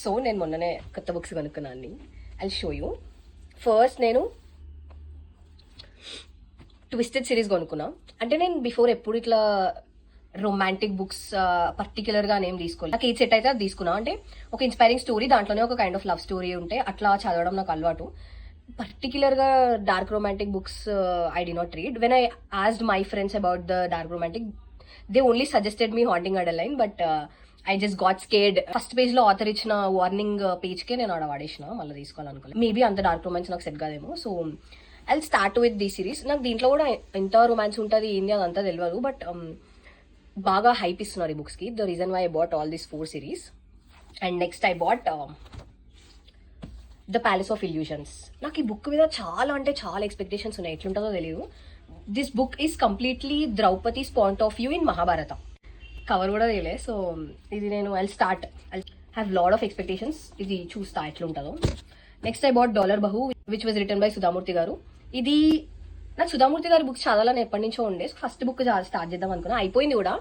So నేను మొన్ననే కొత్త బుక్స్ కొనుక్కున్నాను. I show you. ఫస్ట్ నేను ట్విస్టెడ్ సిరీస్ కొనుక్కున్నా. అంటే నేను బిఫోర్ ఎప్పుడు ఇట్లా రొమాంటిక్ బుక్స్ పర్టికులర్గా నేమ్ తీసుకోవాలి. నాకు ఈ సెట్ అయితే అది తీసుకున్నా. అంటే ఒక ఇన్స్పైరింగ్ స్టోరీ, దాంట్లోనే ఒక కైండ్ ఆఫ్ లవ్ స్టోరీ ఉంటే అట్లా చదవడం నాకు అలవాటు. పర్టికులర్గా dark romantic books I did not read. When I asked my friends about the dark romantic, they only suggested me haunting Adeline, but I just got scared. First page లో author ఇచ్చిన warning పేజ్కే నేను ఆడ వాడేసిన, మళ్ళీ తీసుకోవాలనుకోలేదు. Maybe అంత dark romance నాకు సెట్ కాదేమో. So I start with the series. నాకు దీంట్లో కూడా ఎంత రొమాన్స్ ఉంటుంది ఏంది అదంతా తెలియదు, బట్ బాగా హైప్ ఇస్తున్నారు ఈ బుక్స్కి. The reason why I bought all these 4 series. And next I bought the palace of illusions. నాకు ఈ బుక్ మీద చాలా అంటే చాలా ఎక్స్పెక్టేషన్స్ ఉన్నాయి, ఎట్లుంటుందో తెలియదు. This book is completely Draupadi's point of view in Mahabharata. Cover కూడా తెలియలే. సో ఇది నేను I start, I have lot of expectations. ఇది చూస్తా ఎట్లుంటుందో. Next I bought Dollar Bahu, which was written by Sudha Murty garu. ఇది నాకు సుధామూర్తి గారి బుక్ చదవాలని ఎప్పటి నుంచో ఉండే. ఫస్ట్ బుక్ స్టార్ట్ చేద్దాం అనుకున్నా, అయిపోయింది కూడా.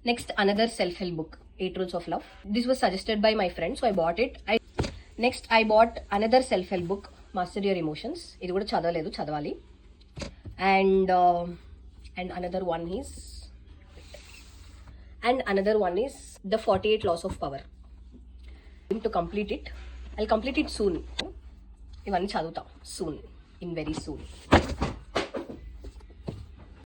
Next another self help book, 8 Rules of Love. This was suggested by my friend, so I bought it. Next I bought another self help book, Master Your Emotions. ఇది కూడా చదవలేదు, చదవాలి. And another one is The 48 Laws of Power. To complete it, I'll complete it soon. ఇవన్నీ చదువుతా soon, in very soon.